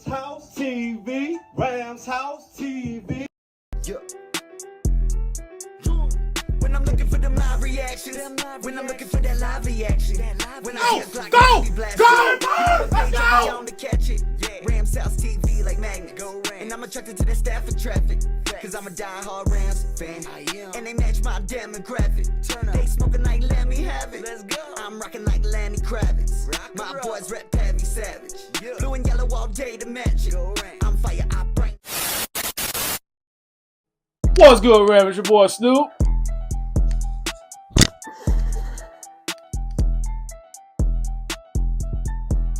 Ramshousetv, Ramshousetv. Yeah. When I'm looking for them live reactions, when I'm looking for that live reaction, when I hear Glock, go on to catch it. Ramshousetv like magnet, and I'm attracted to that Stafford traffic, cause I'm a die-hard Rams fan, and they match my demographic. They smoking like let me have it. I'm rocking like Lenny Kravitz. My boys rap heavy savage, blue and yellow all day to match it. I'm fire, I bring. What's good, Ram? It's your boy Snoop.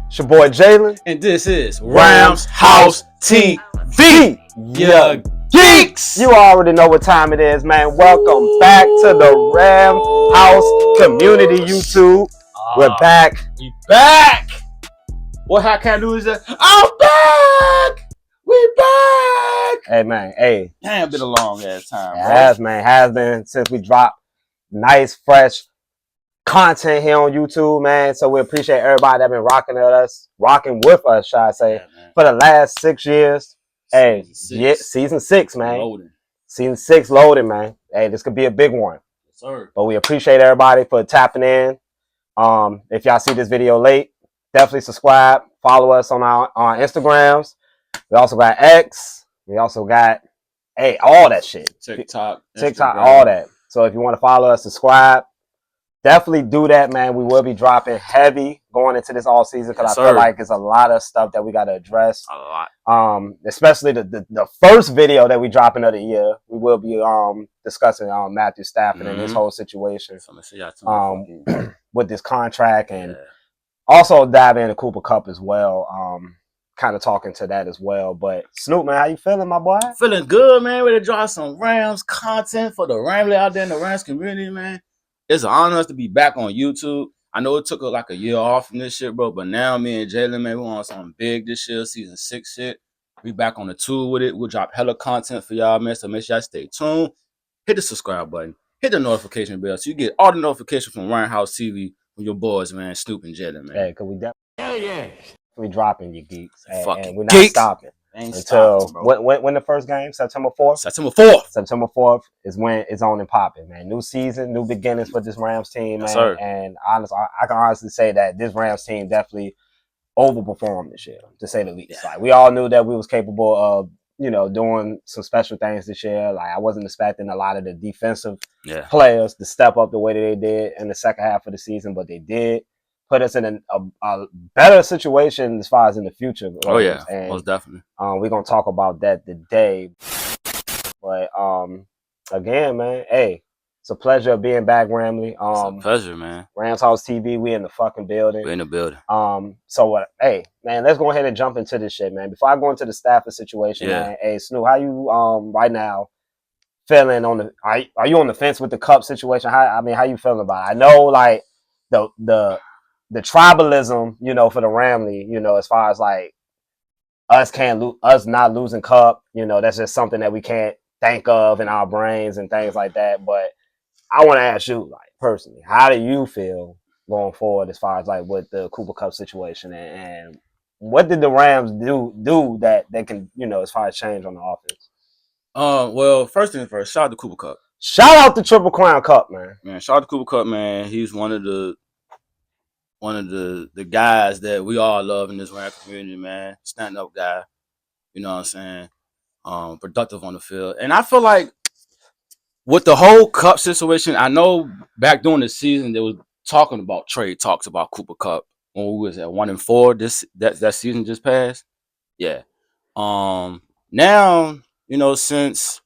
It's your boy Jalen. And this is Ramshousetv. Yeah, geeks! You already know what time it is, man. Welcome back to the Ram House community YouTube. We're back. We back! What how can I do is that? I'm back! We back! Hey, man. Hey. Damn, been a long ass time, bro. Has been since we dropped nice, fresh content here on YouTube, man. So we appreciate everybody that been rocking with us, should I say, for the last 6 years. Season 6, man. Loading. Season 6 loaded, man. Hey, this could be a big one. Yes, sir. But we appreciate everybody for tapping in. If y'all see this video late, definitely subscribe. Follow us on our Instagrams. We also got X. We also got all that shit. TikTok, all that. So if you want to follow us, subscribe. Definitely do that, man. We will be dropping heavy going into this all season because I feel like it's a lot of stuff that we got to address. A lot. Especially the first video that we dropping of the year. We will be discussing Matthew Stafford and his whole situation with this contract, and also dive into Kupp as well. Kind of talking to that as well. But Snoop, man, how you feeling, my boy? Feeling good, man. Ready to drop some Rams content for the Ramblers out there in the Rams community, man. It's an honor to be back on YouTube. I know it took like a year off from this shit, bro, but now me and Jalen, man, we on something big this year, season 6 shit. We back on the tour with it. We'll drop hella content for y'all, man, so make sure y'all stay tuned. Hit the subscribe button. Hit the notification bell so you get all the notifications from Ramshousetv from your boys, man, Snoop and Jalen, man. Hey, cause we definitely dropping you geeks. And we're not geeks. stopping. Until when the first game? September 4th? September 4th. September 4th is when it's on and popping, man. New season, new beginnings for this Rams team, man. Yes, sir. And honestly, I can honestly say that this Rams team definitely overperformed this year, to say the least. Like, we all knew that we was capable of, doing some special things this year. Like, I wasn't expecting a lot of the defensive players to step up the way that they did in the second half of the season, but they did. Put us in a better situation as far as in the future. Oh, yeah, and, most definitely. We're going to talk about that today. But, again, man, hey, it's a pleasure of being back, Ramley. It's a pleasure, man. Ramshousetv, we in the fucking building. We're in the building. Hey, man, let's go ahead and jump into this shit, man. Before I go into the Stafford situation, man, hey, Snoop, how you right now feeling on the – are you on the fence with the Kupp situation? How you feeling about it? I know, like, the tribalism, for the Ramley, as far as like us not losing Kupp, that's just something that we can't think of in our brains and things like that. But I want to ask you, like, personally, how do you feel going forward as far as like with the Kupp situation, and what did the Rams do that they can, as far as change on the offense? Well, first things first, shout out to Kupp. Shout out to Triple Crown Kupp, man. Man, shout out to Kupp, man. He's one of the guys that we all love in this Ram community, man. Stand-up guy. You know what I'm saying? Productive on the field. And I feel like with the whole Kupp situation, I know back during the season they was talking about trade talks about Kupp when we was at 1-4 that season just passed. Yeah. Now, since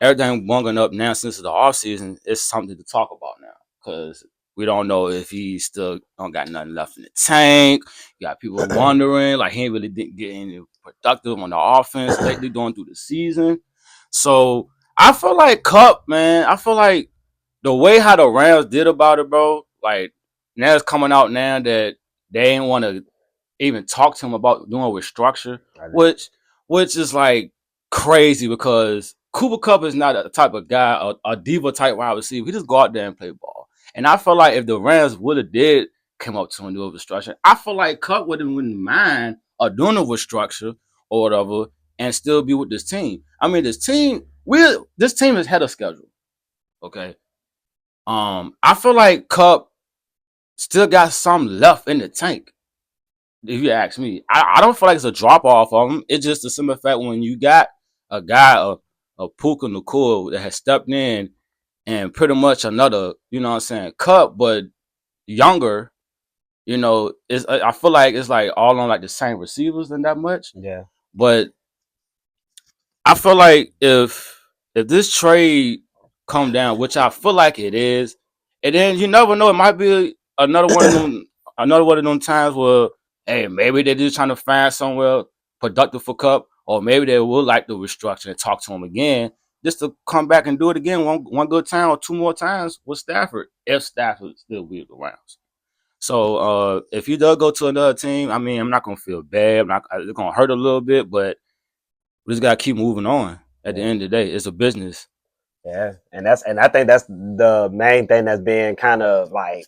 everything bunking up now since the offseason, it's something to talk about now. Because we don't know if he still don't got nothing left in the tank. You got people wondering, like, he ain't really didn't get any productive on the offense lately going through the season. So I feel like Kupp, man, I feel like the way how the Rams did about it, bro, like, now it's coming out now that they ain't want to even talk to him about doing a restructure, which is like crazy because Kupp is not a type of guy, a diva type wide receiver. He just go out there and play ball. And I feel like if the Rams would have come up to him and do a restructure, I feel like Kupp wouldn't mind doing a restructure or whatever, and still be with this team. I mean, this team is ahead of schedule. Okay. I feel like Kupp still got some left in the tank. If you ask me, I don't feel like it's a drop off of him. It's just a simple fact when you got a guy, a Puka Nakua that has stepped in and pretty much another, you know what I'm saying, Kupp, but younger, you know, I feel like it's like all on like the same receivers than that much. Yeah. But I feel like if this trade come down, which I feel like it is, and then you never know, it might be another one of them times where, hey, maybe they're just trying to find somewhere productive for Kupp, or maybe they will like the restructure and talk to him again, just to come back and do it again one good time or two more times with Stafford, if Stafford still be the Rams. So if he does go to another team, I mean, I'm not gonna feel bad. It's gonna hurt a little bit, but we just gotta keep moving on. At the end of the day, it's a business. Yeah, and I think that's the main thing that's being kind of like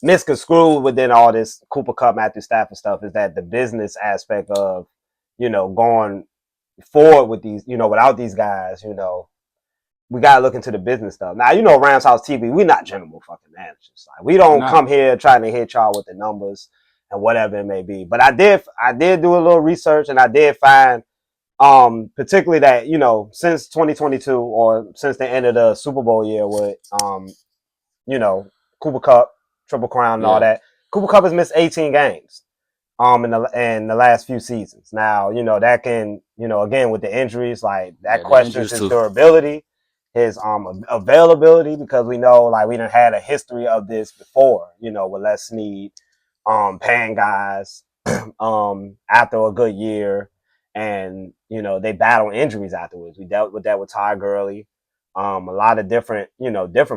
misconstrued within all this Cooper Kupp, Matthew Stafford stuff is that the business aspect of, going forward with these, without these guys, we gotta look into the business stuff. Now, Ramshousetv, we're not general fucking managers. Like, we don't come here trying to hit y'all with the numbers and whatever it may be. But I did do a little research, and I did find particularly that, since 2022 or since the end of the Super Bowl year with Cooper Kupp, Triple Crown and all that, Cooper Kupp has missed 18 games in the last few seasons. Now, that can, again with the injuries, like that questions his durability, his availability, because we know like we done had a history of this before, with Les Snead paying guys after a good year. And, they battle injuries afterwards. We dealt with that with Ty Gurley, a lot of different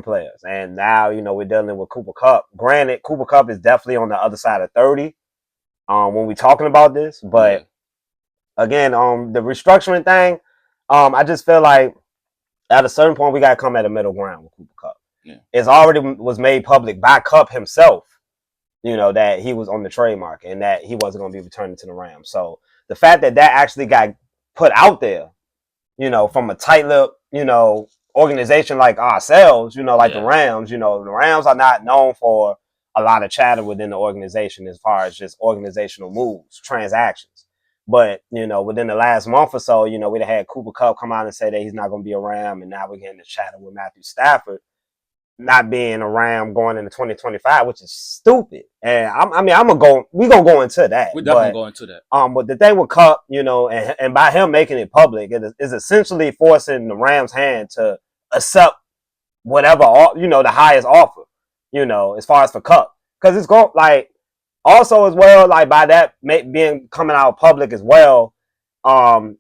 players. And now, we're dealing with Cooper Kupp. Granted, Cooper Kupp is definitely on the other side of 30 when we're talking about this. But again, the restructuring thing, I just feel like at a certain point, we got to come at a middle ground with Cooper Kupp. Yeah. It's already was made public by Kupp himself, that he was on the trade market and that he wasn't going to be returning to the Rams. So the fact that actually got put out there, from a tight-lipped, organization like ourselves, like the Rams, the Rams are not known for a lot of chatter within the organization as far as just organizational moves, transactions. But, within the last month or so, we'd have had Cooper Kupp come out and say that he's not going to be a Ram, and now we're getting the chatter with Matthew Stafford not being a Ram going into 2025, which is stupid. And we're gonna go into that. We're definitely going to that. But the thing with Kupp, and by him making it public, it is essentially forcing the Rams' hand to accept whatever, the highest offer, as far as for Kupp. Because it's going like also as well, like by that being coming out public as well, a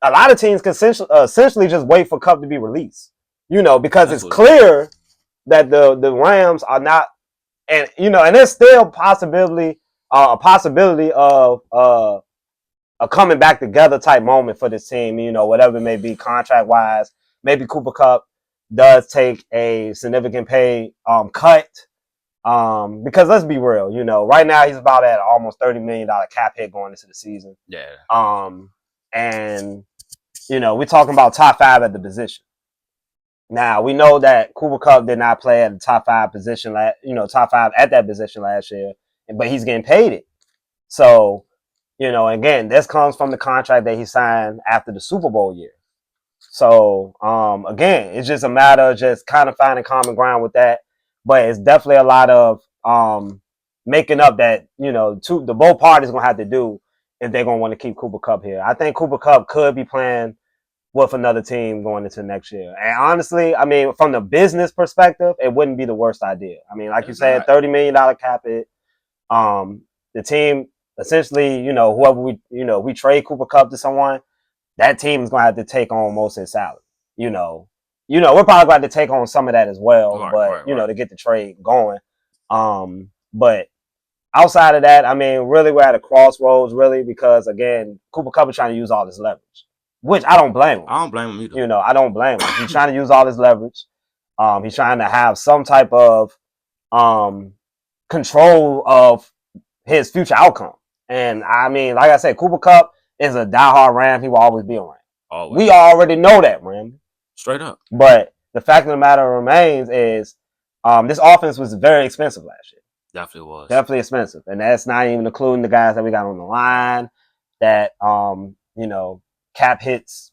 lot of teams can essentially just wait for Kupp to be released, because it's clear that the Rams are not, and and there's still a possibility of a coming back together type moment for this team, whatever it may be contract wise. Maybe Cooper Kupp does take a significant pay cut, because let's be real, right now he's about at almost $30 million cap hit going into the season. Yeah. And we're talking about top 5 at the position. Now, we know that Cooper Kupp did not play at the top 5 position, top 5 at that position last year, but he's getting paid it. So, again, this comes from the contract that he signed after the Super Bowl year. So, again, it's just a matter of just kind of finding common ground with that. But it's definitely a lot of making up that, the both parties going to have to do if they're going to want to keep Cooper Kupp here. I think Cooper Kupp could be playing with another team going into next year. And honestly, I mean, from the business perspective, it wouldn't be the worst idea. I mean, like you said, $30 million cap hit. The team, essentially, whoever we trade Cooper Kupp to someone, that team is going to have to take on most of his salary. We're probably going to have to take on some of that as well, to get the trade going. But outside of that, I mean, really, we're at a crossroads, really, because, again, Cooper Kupp is trying to use all this leverage. Which I don't blame him. I don't blame him either. I don't blame him. He's trying to use all his leverage. He's trying to have some type of control of his future outcome. And I mean, like I said, Cooper Kupp is a diehard Ram, he will always be a Ram. Always. We already know that, Ram. Straight up. But the fact of the matter remains is this offense was very expensive last year. Definitely was. Definitely expensive. And that's not even including the guys that we got on the line that, cap hits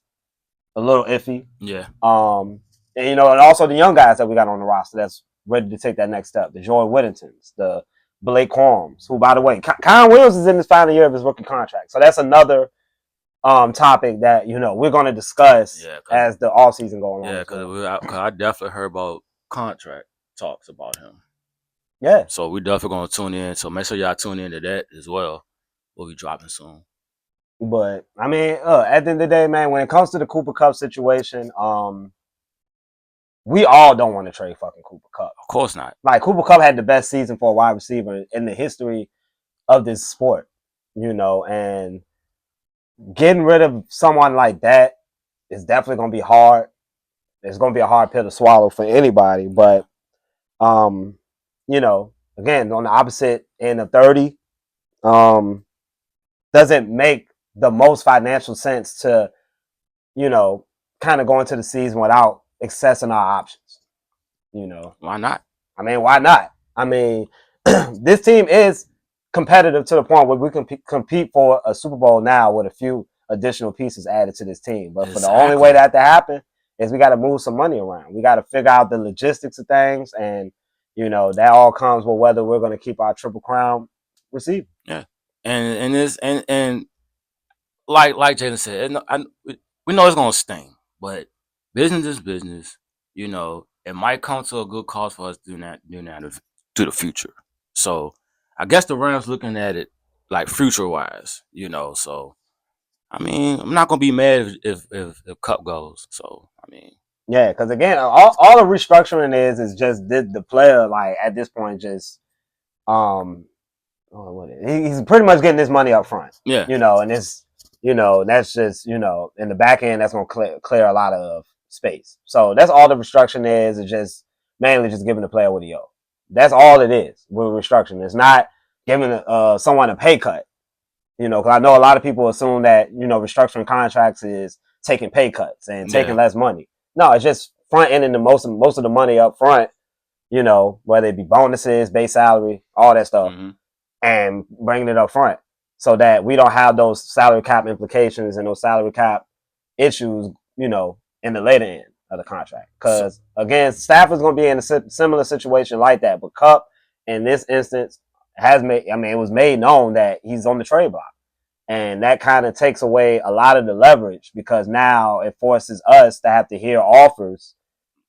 a little iffy. Yeah. And also the young guys that we got on the roster that's ready to take that next step. The Joy Whittingtons, the Blake Qualms, who, by the way, Kyle Williams is in his final year of his rookie contract. So that's another topic that, we're going to discuss as the offseason goes on. Yeah, because I definitely heard about contract talks about him. Yeah. So we definitely going to tune in. So make sure y'all tune in to that as well. We'll be dropping soon. But, I mean, at the end of the day, man, when it comes to the Cooper Kupp situation, we all don't want to trade fucking Cooper Kupp. Of course not. Like, Cooper Kupp had the best season for a wide receiver in the history of this sport, and getting rid of someone like that is definitely going to be hard. It's going to be a hard pill to swallow for anybody. But, again, on the opposite end of 30, doesn't make the most financial sense to, kind of go into the season without accessing our options. Why not? I mean, why not? I mean, this team is competitive to the point where we can compete for a Super Bowl now with a few additional pieces added to this team. But for the only way that to happen is we got to move some money around. We got to figure out the logistics of things, and that all comes with whether we're going to keep our Triple Crown receiver. Yeah, and like Jalen said, we know it's going to sting, but business is business. It might come to a good cause for us doing that to the future. So I guess the Rams looking at it like future wise, So I mean, I'm not gonna be mad if Kupp goes. So I mean, yeah, because again, all the restructuring is just the player like at this point just he's pretty much getting this money up front. Yeah, and it's that's just in the back end that's gonna clear a lot of space. So that's all the restructuring is. It's just mainly just giving the player what he owes. That's all it is with restructuring. It's not giving someone a pay cut. Because I know a lot of people assume that restructuring contracts is taking pay cuts and taking less money. No, it's just front ending the most of the money up front. Whether it be bonuses, base salary, all that stuff, and bringing it up front so that we don't have those salary cap implications and those salary cap issues. In the later end of the contract. Because, again, Stafford's going to be in a similar situation like that. But Kupp, in this instance, it was made known that he's on the trade block. And that kind of takes away a lot of the leverage because now it forces us to have to hear offers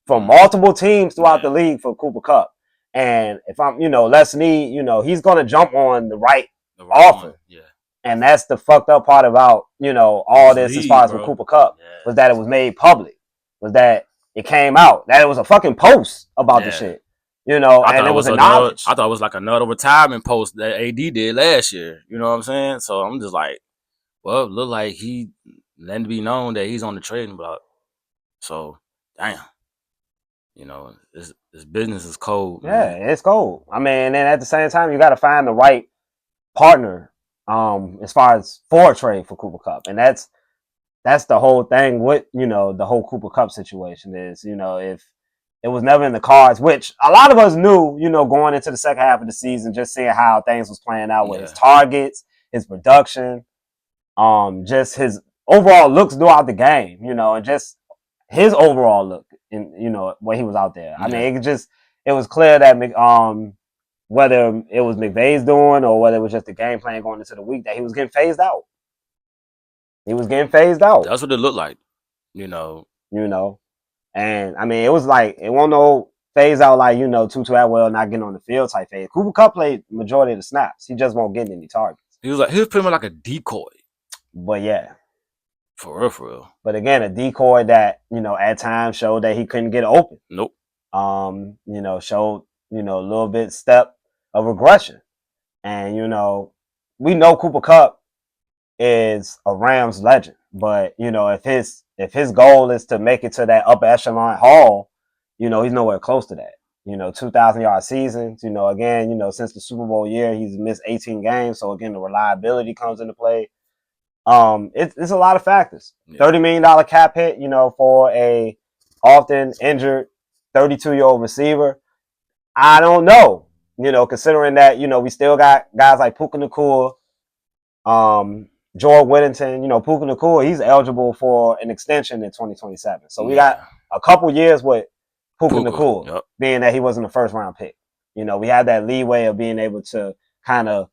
from multiple teams throughout the league for Cooper Kupp. And if I'm, Les Snead, he's going to jump on the right offer. One. Yeah. And that's the fucked up part about, all this as far as with Cooper Kupp was that it was made public, was that it came out, that it was a fucking post about the shit, and it was acknowledged. I thought it was like another retirement post that AD did last year. You know what I'm saying? So I'm just like, well, it looked like he letting it be known that he's on the trading block. So, damn. This business is cold. Man. Yeah, it's cold. I mean, and then at the same time, you got to find the right partner as far as for a trade for Cooper Kupp. And that's the whole thing with, the whole Cooper Kupp situation is, if it was never in the cards, which a lot of us knew, going into the second half of the season, just seeing how things was playing out with his targets, his production, just his overall looks throughout the game, and just his overall look in, when he was out there. I mean, it was clear that whether it was McVay's doing or whether it was just the game plan going into the week, that he was getting phased out. He was getting phased out. That's what it looked like, And, I mean, it was like, it wasn't no phase out like, Tutu Atwell not getting on the field type phase. Cooper Kupp played majority of the snaps. He just won't get any targets. He was pretty much like a decoy. But, yeah. For real. But, again, a decoy that, at times showed that he couldn't get open. Nope. Showed, a little bit step of regression. And, we know Cooper Kupp is a Rams legend. But, if his goal is to make it to that upper echelon haul, he's nowhere close to that. 2,000-yard seasons, again, since the Super Bowl year, he's missed 18 games. So, again, the reliability comes into play. It's a lot of factors. Yeah. $30 million cap hit, for a often injured 32-year-old receiver. I don't know, considering that, we still got guys like Puka Nacua, George Whittington, Puka Nacua, he's eligible for an extension in 2027. So we got a couple years with Puka Nacua, being that he wasn't a first round pick. We had that leeway of being able to kind of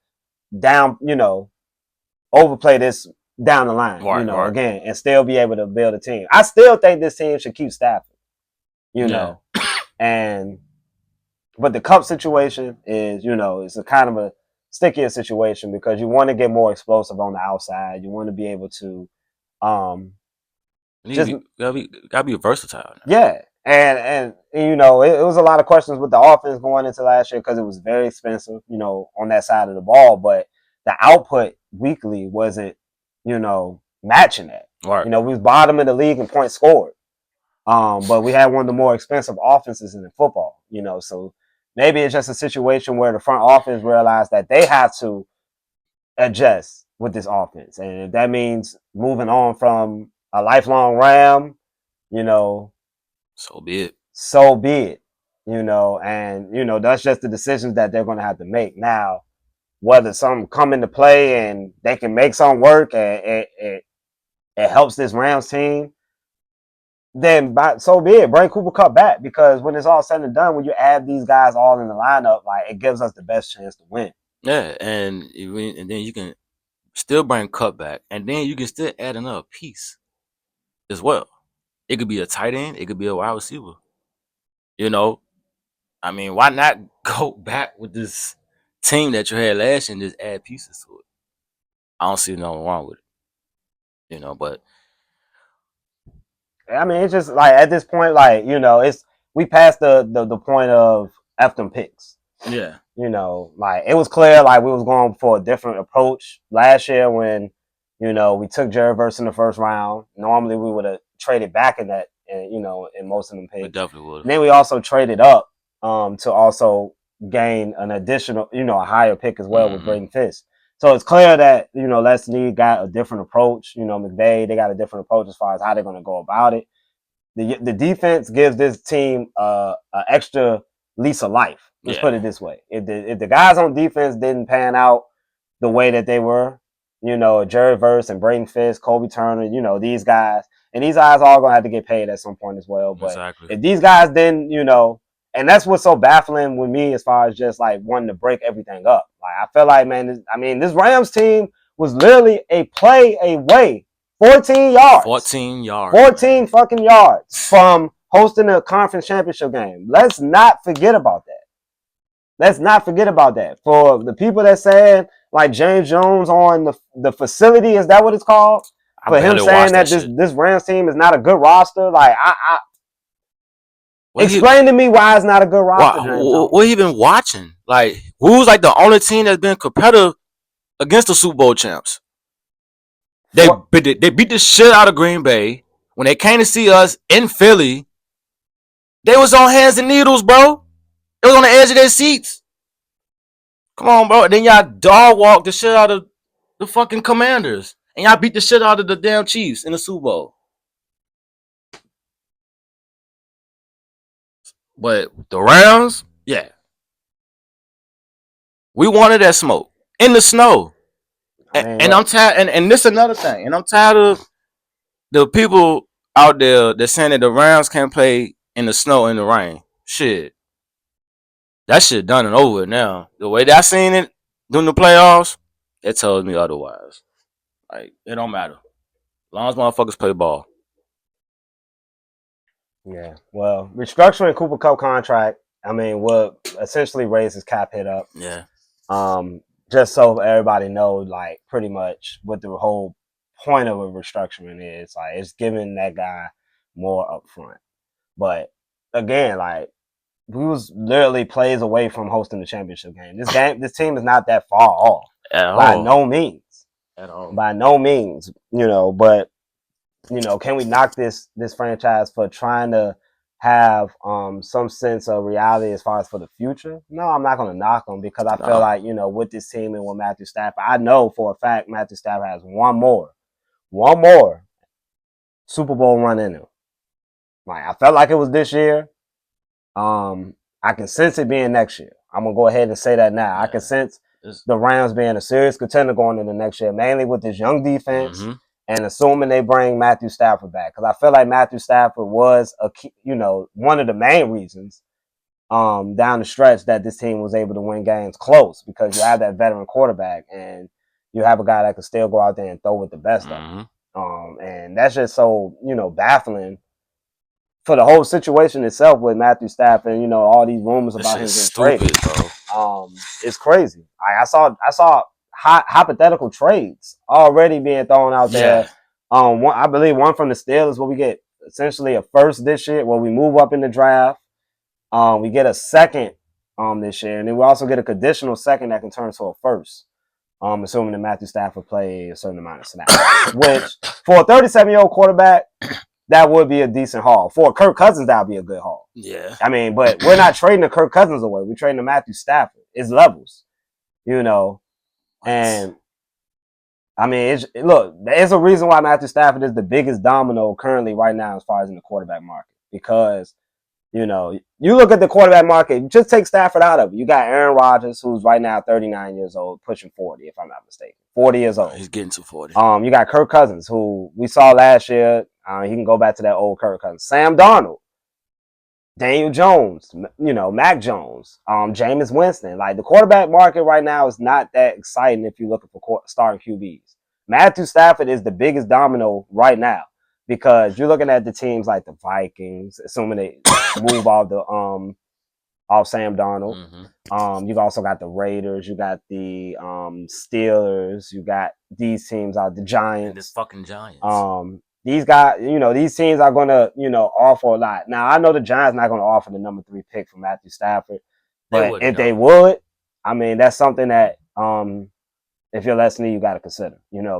overplay this down the line, again, and still be able to build a team. I still think this team should keep Stafford, but the Kupp situation is, it's a kind of a stickier situation because you want to get more explosive on the outside. You want to be able to, gotta be versatile. Yeah, and it was a lot of questions with the offense going into last year because it was very expensive, on that side of the ball, but the output weekly wasn't, matching that. Right. We was bottom of the league in points scored. But we had one of the more expensive offenses in the football, so maybe it's just a situation where the front office realized that they have to adjust with this offense. And if that means moving on from a lifelong Ram, so be it. So be it. And that's just the decisions that they're going to have to make. Now, whether some come into play and they can make some work and it helps this Rams team, then so be it. Bring Cooper Kupp back, because when it's all said and done, when you add these guys all in the lineup, like, it gives us the best chance to win. Yeah, and then you can still bring Kupp back, and then you can still add another piece as well. It could be a tight end, it could be a wide receiver. I mean, why not go back with this team that you had last year and just add pieces to it? I don't see nothing wrong with it. But I mean, it's just like at this point, like, it's we passed the point of F them picks. Yeah. Like, it was clear, like, we was going for a different approach last year when, we took Jared Verse in the first round. Normally we would have traded back in that, in most of them picks. We definitely would. Then we also traded up to also gain an additional, a higher pick as well with Braden Fisk. So it's clear that, Les Snead got a different approach. McVay, they got a different approach as far as how they're going to go about it. The defense gives this team an extra lease of life. Let's put it this way. If the guys on defense didn't pan out the way that they were, Jared Verse and Braden Fisk, Kobe Turner, these guys, and these guys are all going to have to get paid at some point as well. But if these guys didn't, and that's what's so baffling with me as far as just like wanting to break everything up. Like, I feel like, man, this Rams team was literally a play away, 14 yards. 14 fucking yards from hosting a conference championship game. Let's not forget about that. For the people that said, like, James Jones on the facility, is that what it's called? For him saying that this Rams team is not a good roster, like, explain to me why it's not a good roster. What he been watching? Like, who's like the only team that's been competitive against the Super Bowl champs? They beat the shit out of Green Bay. When they came to see us in Philly, they was on hands and needles, bro. They was on the edge of their seats. Come on, bro. And then y'all dog walked the shit out of the fucking Commanders. And y'all beat the shit out of the damn Chiefs in the Super Bowl. But the Rams, yeah. We wanted that smoke in the snow. And I'm tired. And this is another thing. And I'm tired of the people out there that saying that the Rams can't play in the snow and the rain. Shit. That shit done and over now. The way that I seen it during the playoffs, it tells me otherwise. Like, it don't matter. As long as motherfuckers play ball. Yeah. Well, restructuring Cooper Kupp contract, will essentially raise his cap hit up. Yeah. Just so everybody knows, like, pretty much what the whole point of a restructuring is. Like, it's giving that guy more upfront. But again, like, we was literally plays away from hosting the championship game. This team is not that far off. By no means. At all. By no means. But can we knock this franchise for trying to have some sense of reality as far as for the future? No, I'm not going to knock them, because I feel like, with this team and with Matthew Stafford, I know for a fact Matthew Stafford has one more one more Super Bowl run in him. Like, I felt like it was this year. I can sense it being next year. I'm gonna go ahead and say that now. I can sense the Rams being a serious contender going into next year, mainly with this young defense and assuming they bring Matthew Stafford back. Because I feel like Matthew Stafford was a key, one of the main reasons down the stretch that this team was able to win games close, because you have that veteran quarterback and you have a guy that can still go out there and throw with the best of them. And that's just so, baffling for the whole situation itself with Matthew Stafford and, all these rumors about him getting traded. Bro. It's crazy. I saw hypothetical trades already being thrown out there. I believe one from the Steelers where we get essentially a first this year, where we move up in the draft. We get a second this year, and then we also get a conditional second that can turn to a first. Assuming that Matthew Stafford play a certain amount of snaps, which for a 37-year-old quarterback, that would be a decent haul. For Kirk Cousins, that would be a good haul. Yeah. I mean, but we're not trading the Kirk Cousins away. We're trading the Matthew Stafford. It's levels, And, I mean, look, there's a reason why Matthew Stafford is the biggest domino currently right now as far as in the quarterback market. Because, you look at the quarterback market, just take Stafford out of it. You got Aaron Rodgers, who's right now 39 years old, pushing 40, if I'm not mistaken. 40 years old. He's getting to 40. You got Kirk Cousins, who we saw last year. He can go back to that old Kirk Cousins. Sam Darnold, Daniel Jones, Mac Jones, Jameis Winston. Like, the quarterback market right now is not that exciting if you're looking for starting QBs. Matthew Stafford is the biggest domino right now, because you're looking at the teams like the Vikings, assuming they move off Sam Darnold. You've also got the Raiders. You got the Steelers. You got these teams out, the Giants. And this fucking Giants. These guys, these teams are going to, offer a lot. Now, I know the Giants not going to offer the number 3 pick for Matthew Stafford, but if they would, I mean, that's something that, if you're listening, you got to consider,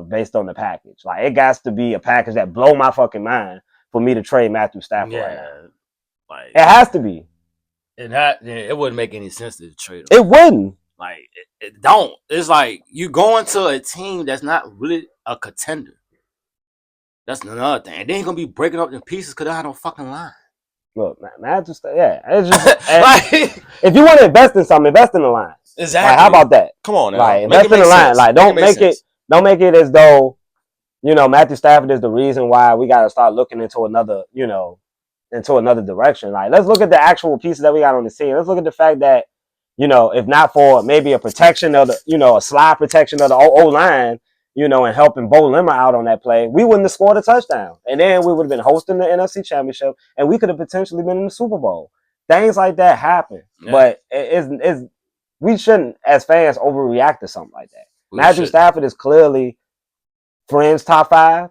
based on the package. Like, it got to be a package that blow my fucking mind for me to trade Matthew Stafford right now. Like, it has to be. It wouldn't make any sense to trade him. It wouldn't. Like, it don't. It's like you going to a team that's not really a contender. That's another thing. And then he's gonna be breaking up in pieces because they don't have no fucking line. Look, man, it's just if you want to invest in something, invest in the line. Exactly. Like, how about that? Come on now. Like, invest in the line. Like, don't make it as though, Matthew Stafford is the reason why we gotta start looking into another, into another direction. Like, let's look at the actual pieces that we got on the team. Let's look at the fact that, if not for maybe a protection of the, a slide protection of the O-line, and helping Bo Limmer out on that play, we wouldn't have scored a touchdown. And then we would have been hosting the NFC Championship, and we could have potentially been in the Super Bowl. Things like that happen. Yeah. But we shouldn't, as fans, overreact to something like that. Matthew Stafford is clearly Friends top 5.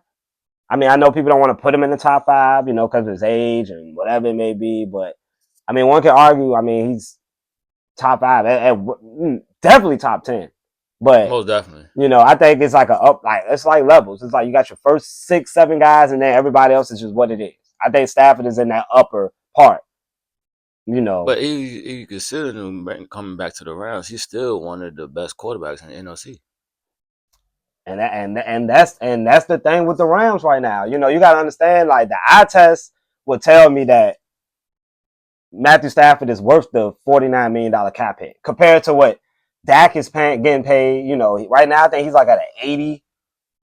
I mean, I know people don't want to put him in the top 5, because of his age and whatever it may be. But, I mean, one can argue, he's top 5, definitely top 10. But most definitely, I think it's like it's like levels. It's like you got your first 6, 7 guys, and then everybody else is just what it is. I think Stafford is in that upper part. But if you consider him coming back to the Rams, he's still one of the best quarterbacks in the NFC. And that's the thing with the Rams right now. You got to understand, like, the eye test will tell me that Matthew Stafford is worth the $49 million cap hit compared to what Dak is getting paid. Right now I think he's like at an $80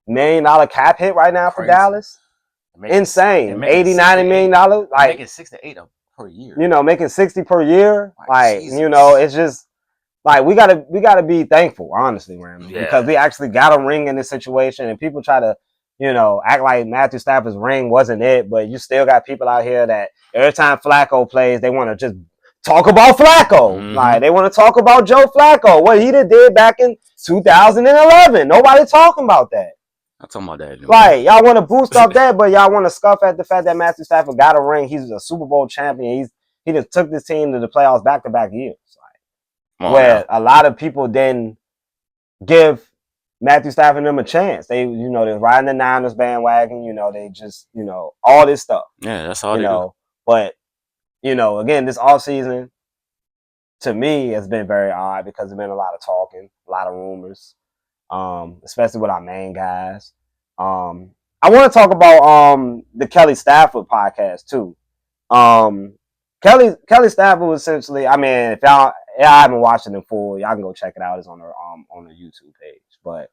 million cap hit right now for Dallas. Insane. $80, $90 million. Like, making 6 to 8 per year. Making 60 per year. Like, Jesus. It's just like we gotta be thankful, honestly, Ramsey, because we actually got a ring in this situation, and people try to, act like Matthew Stafford's ring wasn't it, but you still got people out here that every time Flacco plays, they want to just talk about Flacco. Like, they want to talk about Joe Flacco, what he did back in 2011. Nobody talking about that. I'm talking about that anyway. Like, y'all want to boost up that, but y'all want to scuff at the fact that Matthew Stafford got a ring. He's a Super Bowl champion. He just took this team to the playoffs back-to-back years. Like, where a lot of people didn't give Matthew Stafford and them a chance. They, they're riding the Niners bandwagon. They just, all this stuff. Yeah, that's all they do. But, again, this offseason, to me, has been very odd because there's been a lot of talking, a lot of rumors, especially with our main guys. I want to talk about the Kelly Stafford podcast too. Kelly Stafford was essentially. I mean, if y'all haven't watched it in full, y'all can go check it out. It's on her YouTube page. But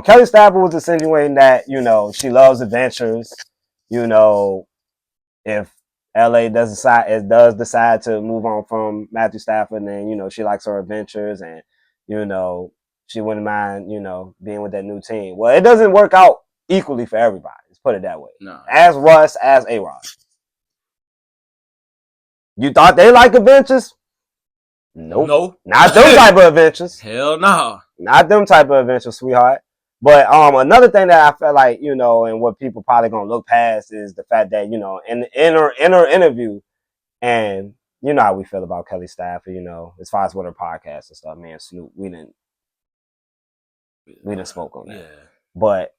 Kelly Stafford was insinuating that she loves adventures. If LA does decide to move on from Matthew Stafford, then she likes her adventures and she wouldn't mind being with that new team. Well, it doesn't work out equally for everybody. Let's put it that way. No. As Russ, as A-Rod. You thought they like adventures? Nope. No. Not them type of adventures. Hell no. Not them type of adventures, sweetheart. But another thing that I felt like, and what people probably gonna look past is the fact that, in her interview, and you know how we feel about Kelly Stafford, as far as with her podcast and stuff, me and Snoop, we didn't spoke on that. Yeah. But,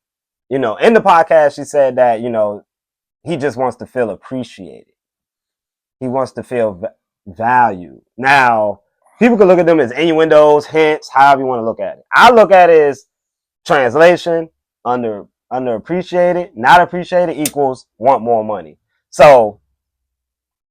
in the podcast, she said that, he just wants to feel appreciated. He wants to feel valued. Now, people can look at them as innuendos, hints, however you want to look at it. I look at it as translation, underappreciated, not appreciated equals want more money. So,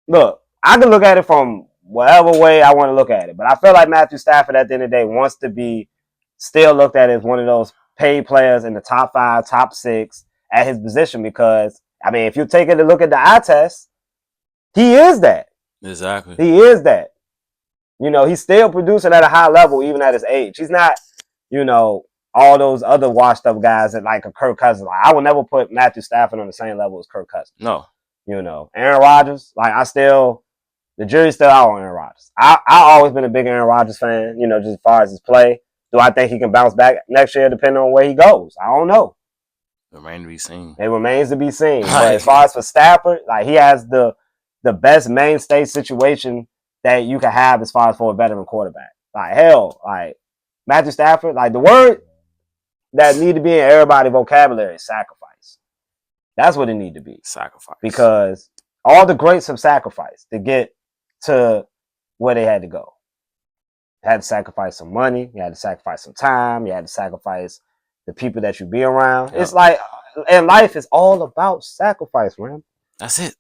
look, I can look at it from whatever way I want to look at it. But I feel like Matthew Stafford at the end of the day wants to be still looked at as one of those paid players in the top 5, top 6 at his position because, I mean, if you take it to look at the eye test, he is that. Exactly. He is that. He's still producing at a high level even at his age. He's not, all those other washed up guys that like a Kirk Cousins. Like, I would never put Matthew Stafford on the same level as Kirk Cousins. No. Aaron Rodgers, like the jury's still out on Aaron Rodgers. I always been a big Aaron Rodgers fan, just as far as his play. Do I think he can bounce back next year depending on where he goes? I don't know. Remains to be seen. It remains to be seen. But as far as for Stafford, like he has the best mainstay situation that you can have as far as for a veteran quarterback. Like hell, like Matthew Stafford, like the word that need to be in everybody's vocabulary is sacrifice. That's what it need to be. Sacrifice. Because all the greats have sacrificed to get to where they had to go. You had to sacrifice some money. You had to sacrifice some time. You had to sacrifice the people that you be around. Yep. It's like, and life is all about sacrifice, man. That's it.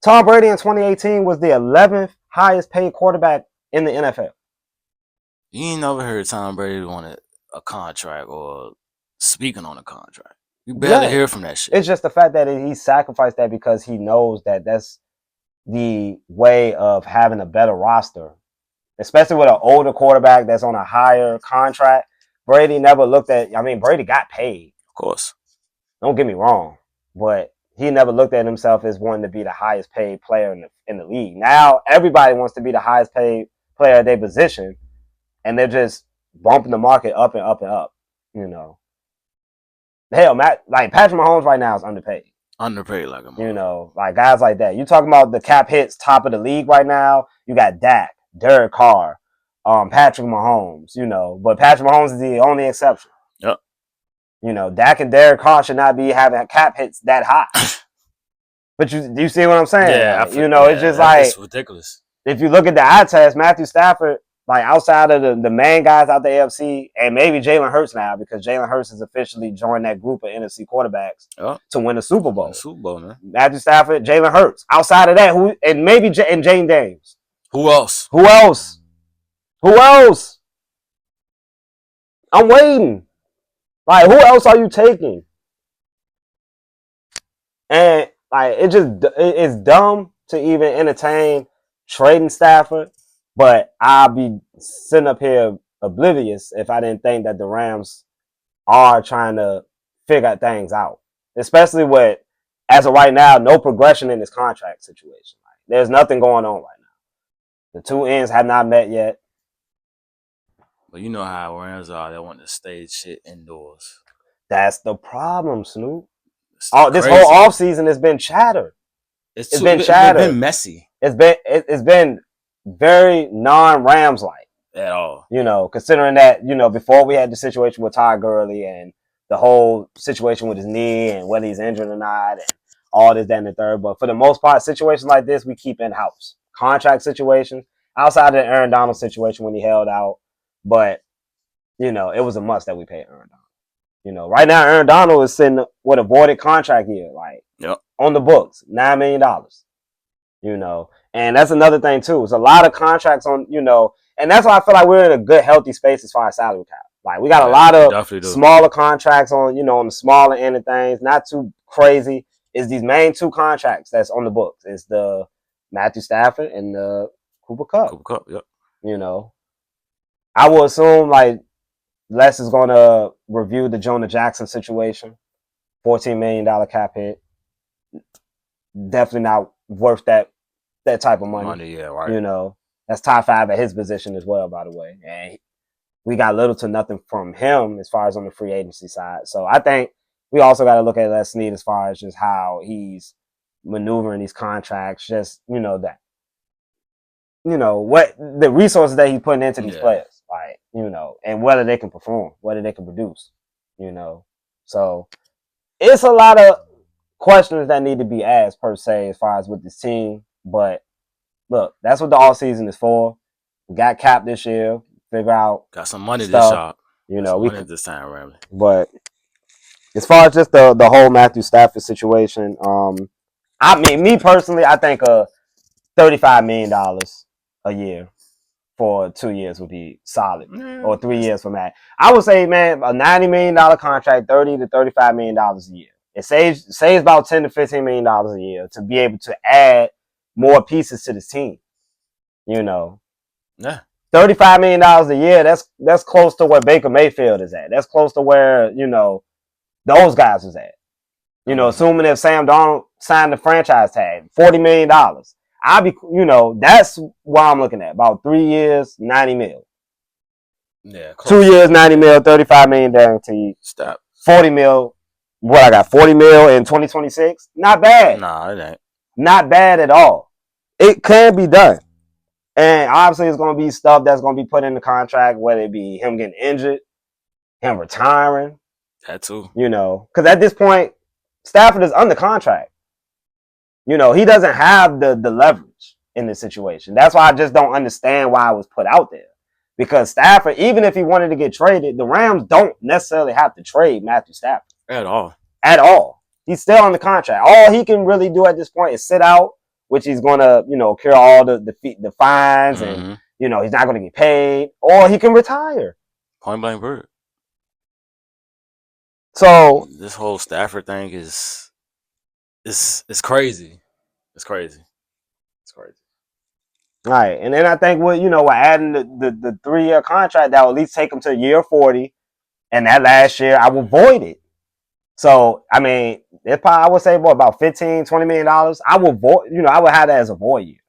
Tom Brady in 2018 was the 11th highest paid quarterback in the NFL. You ain't never heard Tom Brady wanted a contract or speaking on a contract. You barely hear from that shit. It's just the fact that he sacrificed that because he knows that that's the way of having a better roster, especially with an older quarterback that's on a higher contract. Brady never looked at, Brady got paid. Of course. Don't get me wrong, but he never looked at himself as wanting to be the highest paid player in the league. Now everybody wants to be the highest paid player at their position, and they're just bumping the market up and up and up. Hell, like Patrick Mahomes right now is underpaid. Underpaid like a mother. Like guys like that. You talking about the cap hits top of the league right now? You got Dak, Derek Carr, Patrick Mahomes. But Patrick Mahomes is the only exception. Yep. Dak and Derek Carr should not be having cap hits that high. But you see what I'm saying? Yeah. It's just like it's ridiculous. If you look at the eye test, Matthew Stafford, like outside of the main guys out the AFC, and maybe Jalen Hurts now, because Jalen Hurts has officially joined that group of NFC quarterbacks to win a Super Bowl. Super Bowl, man. Matthew Stafford, Jalen Hurts. Outside of that, and Jane Daniels. Who else? I'm waiting. Like, who else are you taking? And like, it's dumb to even entertain trading Stafford. But I'll be sitting up here oblivious if I didn't think that the Rams are trying to figure things out. Especially with, as of right now, no progression in this contract situation. Like, there's nothing going on right now. The two ends have not met yet. But you know how Rams are. They want to stage shit indoors. That's the problem, Snoop. This crazy. Whole offseason has been chatter. It's been chatter. It's been messy. It's been very non-Rams like at all. Considering that, before we had the situation with Todd Gurley and the whole situation with his knee and whether he's injured or not and all this, that, and the third. But for the most part, situations like this, we keep in-house. Contract situations, outside of the Aaron Donald situation when he held out. But, it was a must that we pay Aaron Donald. You know, right now Aaron Donald is sitting with a voided contract year, like on the books, $9 million. You know, and that's another thing too. It's a lot of contracts on, you know, and that's why I feel like we're in a good, healthy space as far as salary cap. Like we got a lot of smaller contracts on, you know, on the smaller end of things, not too crazy. It's these main 2 contracts that's on the books. It's the Matthew Stafford and the Kupp. Kupp, yep. You know, I will assume like Les is going to review the Jonah Jackson situation. $14 million cap hit. Definitely not worth that type of money. Yeah, right. You know, that's top 5 at his position as well, by the way. And we got little to nothing from him as far as on the free agency side. So I think we also got to look at Les Snead as far as just how he's maneuvering these contracts. Just, you know, that, you know, what the resources that he's putting into these players, like, you know, and whether they can perform, whether they can produce, you know. So it's a lot of questions that need to be asked per se as far as with this team. But look, that's what the off season is for. We got Cap this year. Figure out got some money stuff, this shop. You know, we this time, really. But as far as just the whole Matthew Stafford situation, I mean, me personally, I think $35 million a year for 2 years would be solid, or 3 years for Matt. I would say, man, a $90 million contract, $30 to $35 million a year. It saves about $10 to $15 million a year to be able to add more pieces to this team. You know, $35 million a year. That's close to where Baker Mayfield is at. That's close to where, you know, those guys is at. You know, assuming if Sam Darnold signed the franchise tag, $40 million. I'll be, you know, that's what I'm looking at. About 3 years, $90 million. Yeah. 2 years, $90 million, $35 million guaranteed. Stop. $40 million. What I got? $40 million in 2026. Not bad. Nah, it ain't. Not bad at all. It can be done. And obviously, it's going to be stuff that's going to be put in the contract, whether it be him getting injured, him retiring. That too. You know, because at this point, Stafford is under contract. You know, he doesn't have the leverage in this situation. That's why I just don't understand why it was put out there. Because Stafford, even if he wanted to get traded, the Rams don't necessarily have to trade Matthew Stafford. At all. At all. He's still on the contract. All he can really do at this point is sit out, which he's going to, you know, cure all the fines and, you know, he's not going to get paid. Or he can retire. Point blank period. So this whole Stafford thing is crazy. It's crazy. It's crazy. Right. And then I think we're adding the 3-year contract that will at least take him to year 40. And that last year I will void it. So I mean, it's probably, I would say about $15-20 million. I will void, I would have that as a void year.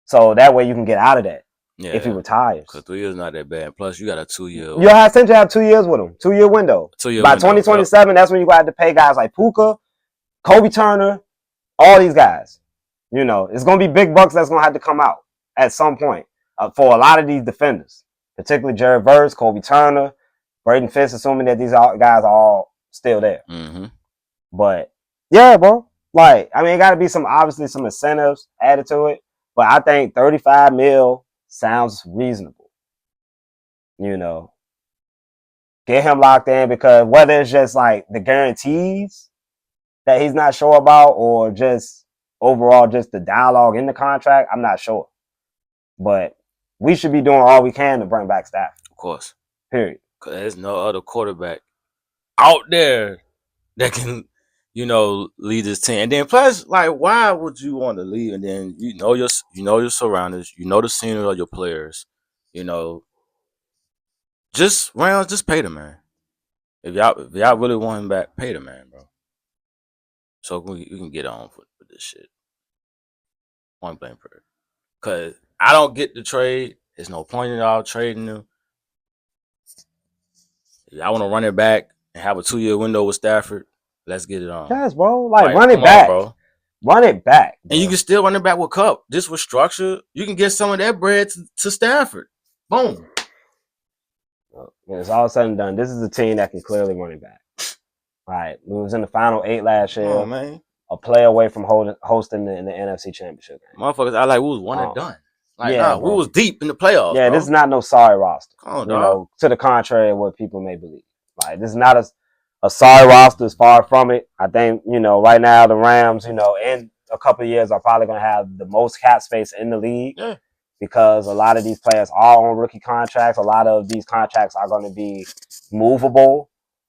So that way you can get out of that. Yeah, if he retires. Because 3 years is not that bad. Plus, you got a 2-year. You essentially have 2 years with him. 2-year window. 2-year By window, 2027, that's when you got to pay guys like Puka, Kobe Turner, all these guys. You know, it's going to be big bucks that's going to have to come out at some point for a lot of these defenders, particularly Jared Verse, Kobe Turner, Braden Fitz, assuming that these guys are all still there. Mm-hmm. But yeah, bro. Like, I mean, it got to be obviously some incentives added to it. But I think 35 mil sounds reasonable. You know, get him locked in, because whether it's just like the guarantees that he's not sure about or just overall just the dialogue in the contract, I'm not sure. But we should be doing all we can to bring back Stafford. Of course. Period. Because there's no other quarterback out there that can, lead this team. And then plus, like, why would you want to leave? And then you know your surroundings, the scenery of your players, just pay the man. If y'all really want him back, pay the man, bro. So we can get on with this shit. Point blank period. Because I don't get the trade. There's no point in y'all trading him. If y'all want to run it back and have a 2-year window with Stafford, let's get it on. Yes, bro. Like, run it back. Bro. Run it back. Bro. And you can still run it back with Kupp. Just with structure, you can get some of that bread to Stafford. Boom. When it's all said and done, this is a team that can clearly run it back. All right. We was in the final 8 last year. Oh, man. A play away from hosting in the NFC Championship game. Motherfuckers, we was one and done. Like, we was deep in the playoffs. Yeah, bro. This is not no sorry roster. Oh, to the contrary of what people may believe. Like, this is not a sorry roster. It's far from it. I think, right now the Rams, in a couple of years are probably going to have the most cap space in the league. Yeah. Because a lot of these players are on rookie contracts. A lot of these contracts are going to be movable.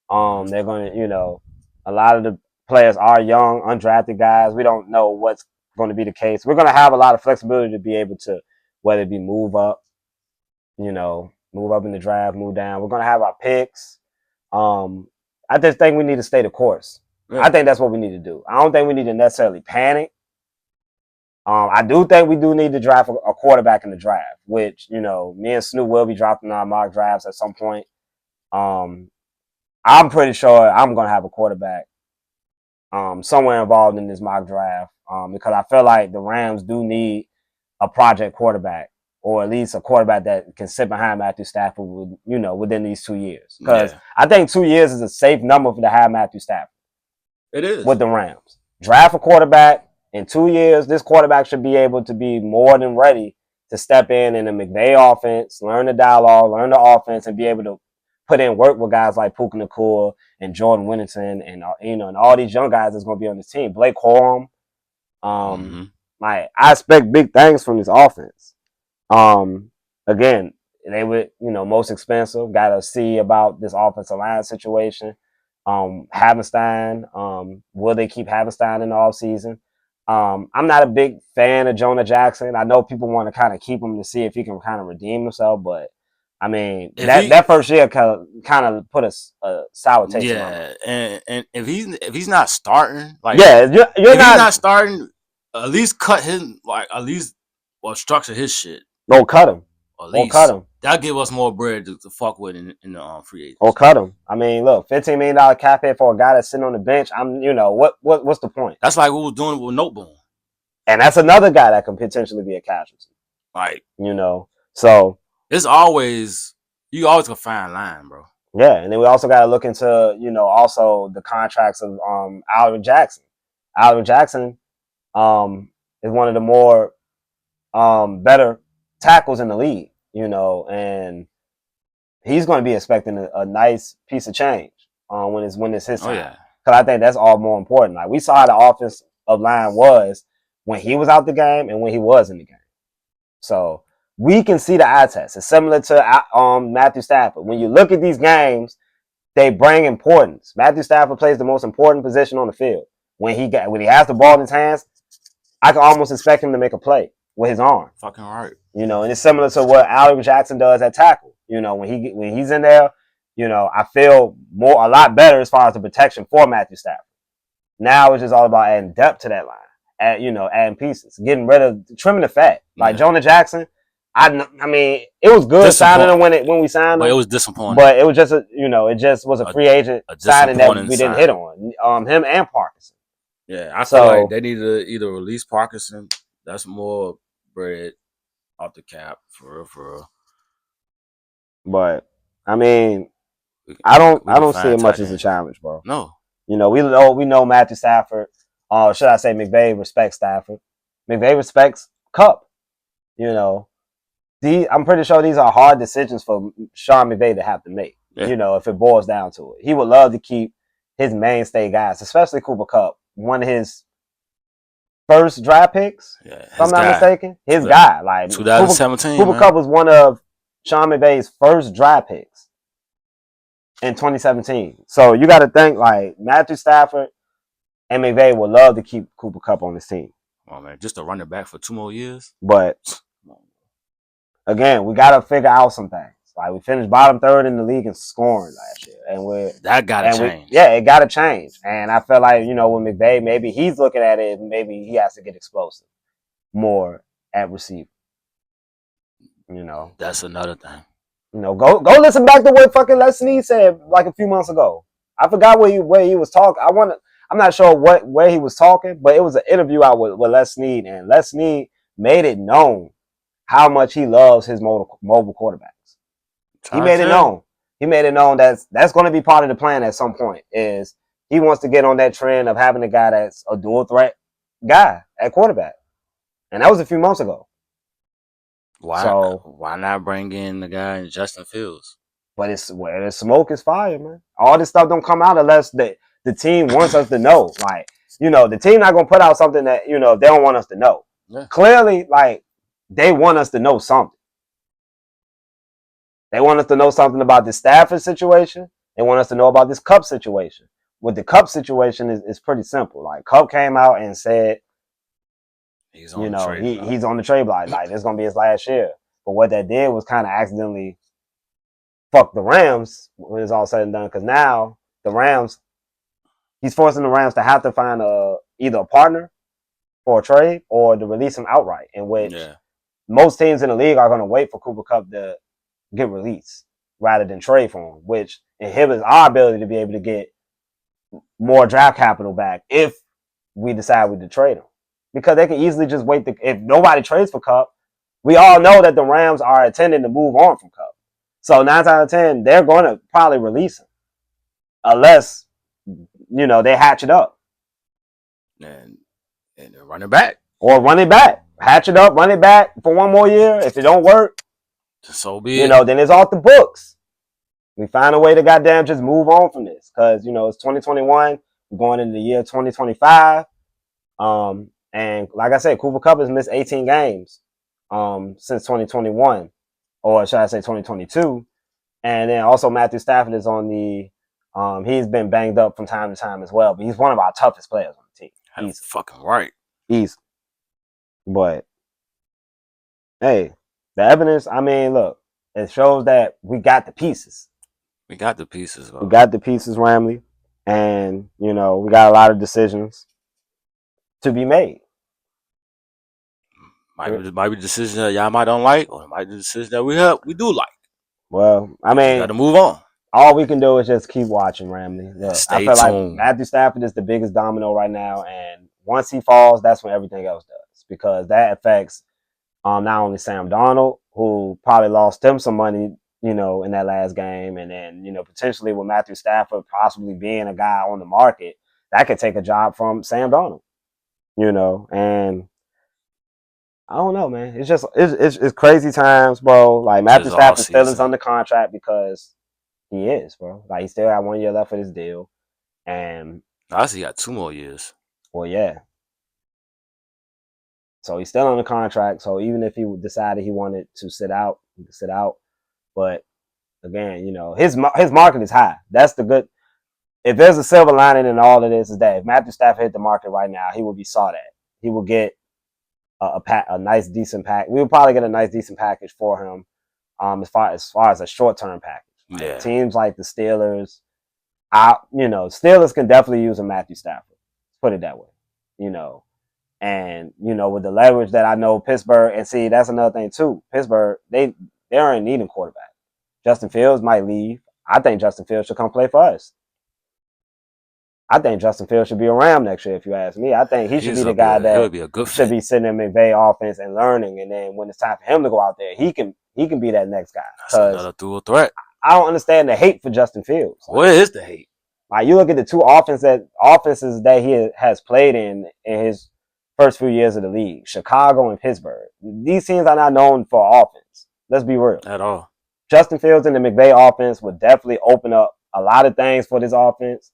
They're going to, a lot of the players are young, undrafted guys. We don't know what's going to be the case. We're going to have a lot of flexibility to be able to, whether it be move up in the draft, move down. We're going to have our picks. I just think we need to stay the course. Yeah. I think that's what we need to do. I don't think we need to necessarily panic. I do think we do need to draft a quarterback in the draft, which, me and Snoop will be dropping our mock drafts at some point. I'm pretty sure I'm going to have a quarterback somewhere involved in this mock draft because I feel like the Rams do need a project quarterback, or at least a quarterback that can sit behind Matthew Stafford, within these 2 years. Because I think 2 years is a safe number to have Matthew Stafford. It is. With the Rams. Draft a quarterback. In 2 years, this quarterback should be able to be more than ready to step in the McVay offense, learn the dialogue, learn the offense, and be able to put in work with guys like Puka Nacua and Jordan Whittington and and all these young guys that's going to be on this team. Blake Corum. I expect big things from this offense. Again, they were, most expensive. Got to see about this offensive line situation. Havenstein. Will they keep Havenstein in the offseason? I'm not a big fan of Jonah Jackson. I know people want to kind of keep him to see if he can kind of redeem himself, but I mean that first year kind of put a sour taste. Yeah, and if he's not starting, like if he's not starting, at least cut him, structure his shit. Don't cut him. Cut him. That'll give us more bread to fuck with in the free agents. Or cut him. I mean, look, $15 million cap hit for a guy that's sitting on the bench. What's the point? That's like what we was doing with Noteboom. And that's another guy that can potentially be a casualty. Right. So it's always you always can find line, bro. Yeah, and then we also got to look into also the contracts of Alvin Jackson. Alvin Jackson is one of the more better tackles in the league. And he's going to be expecting a nice piece of change when it's his time. Oh, yeah. Because I think that's all more important. Like, we saw how the offensive line was when he was out the game and when he was in the game. So we can see the eye test. It's similar to Matthew Stafford. When you look at these games, they bring importance. Matthew Stafford plays the most important position on the field. When he has the ball in his hands, I can almost expect him to make a play with his arm. Fucking right. And it's similar to what Alvin Jackson does at tackle. When he's in there, I feel a lot better as far as the protection for Matthew Stafford. Now it's just all about adding depth to that line, adding pieces, trimming the fat. Like Jonah Jackson, I mean, it was good signing him when we signed him, but it was disappointing. But it was just it just was a free agent signing that we didn't hit on. Him and Parkinson. Yeah, I feel like they need to either release Parkinson. That's more bread off the cap for real. But I mean, I don't see it much as a challenge, bro. No. We know Matthew Stafford. Should I say McVay respects Stafford? McVay respects Kupp. I'm pretty sure these are hard decisions for Sean McVay to have to make. Yeah. If it boils down to it, he would love to keep his mainstay guys, especially Cooper Kupp, one of his first draft picks. Yeah, if I'm not mistaken, his guy. Like 2017, Cooper Kupp was one of Sean McVay's first draft picks in 2017. So you got to think like Matthew Stafford and McVay would love to keep Cooper Kupp on his team. Oh man, just to run it back for 2 more years. But again, we got to figure out some things. Like, we finished bottom third in the league in scoring last year, and that gotta change. It gotta change. And I feel like with McVay, maybe he's looking at it, and maybe he has to get explosive more at receiver. That's another thing. Go listen back to what fucking Les Snead said like a few months ago. I forgot where he was talking. I'm not sure where he was talking, but it was an interview out with Les Snead, and Les Snead made it known how much he loves his mobile quarterbacks. He made it known. He made it known that's going to be part of the plan at some point. Is he wants to get on that trend of having a guy that's a dual threat guy at quarterback, and that was a few months ago. Why not bring in the guy in Justin Fields? But it's where there's smoke is fire, man. All this stuff don't come out unless the team wants us to know. Like, the team not gonna put out something that, they don't want us to know. Yeah. Clearly, like, they want us to know something. They want us to know something about the Stafford situation. They want us to know about this Kupp situation. With the Kupp situation is pretty simple. Like, Kupp came out and said, he's on the trade block. He's on the trade block. Like, this is gonna be his last year. But what that did was kind of accidentally fuck the Rams when it's all said and done. Because now the Rams, he's forcing the Rams to have to find either a partner for a trade or to release him outright. In which most teams in the league are going to wait for Cooper Kupp to get released rather than trade for him, which inhibits our ability to be able to get more draft capital back if we decide we to trade him. Because they can easily just wait. If nobody trades for Kupp, we all know that the Rams are intending to move on from Kupp. So 9 times out of 10, they're going to probably release him. Unless, they hatch it up. And run it back. Or run it back. Hatch it up, run it back for one more year. If it don't work, so be it. Then it's off the books. We find a way to goddamn just move on from this. Because, it's 2021. We're going into the year 2025. And like I said, Cooper Kupp has missed 18 games since 2021. Or should I say 2022. And then also Matthew Stafford is on the he's been banged up from time to time as well. But he's one of our toughest players on the team. He's fucking right. Easy. But hey, the evidence, look, it shows that we got the pieces. We got the pieces, bro. We got the pieces, Ramley. And, we got a lot of decisions to be made. Might be decisions that y'all might don't like, or it might be decisions that we do like. Well, we got to move on. All we can do is just keep watching, Ramley. Look, Stay I feel tuned. like Matthew Stafford is the biggest domino right now, and once he falls, that's when everything else does, because that affects not only Sam Darnold, who probably lost him some money, in that last game, and then potentially with Matthew Stafford possibly being a guy on the market that could take a job from Sam Darnold, and I don't know, man. It's just it's crazy times, bro. Like Matthew Stafford still is under contract because he is, bro. Like he still got 1 year left of his deal, and I see he got 2 more years. Well, yeah. So he's still under contract. So even if he decided he wanted to sit out, he could sit out. But again, his market is high. That's the good. If there's a silver lining in all of this, is that if Matthew Stafford hit the market right now, he will be sought at. He will get a nice decent pack. We would probably get a nice decent package for him, as far as a short term package. Yeah. Teams like the Steelers, Steelers can definitely use a Matthew Stafford. Let's put it that way, and with the leverage that I know Pittsburgh, and see that's another thing too. Pittsburgh, they aren't needing quarterback. Justin Fields might leave. I think Justin Fields should come play for us. I think Justin Fields should be a Ram next year, if you ask me. I think he should be the guy that should be sitting in McVay offense and learning. And then when it's time for him to go out there, he can be that next guy. That's another dual threat. I don't understand the hate for Justin Fields. What is the hate? Like you look at the two offenses that he has played in his first few years of the league, Chicago and Pittsburgh. These teams are not known for offense. Let's be real. At all. Justin Fields in the McVay offense would definitely open up a lot of things for this offense.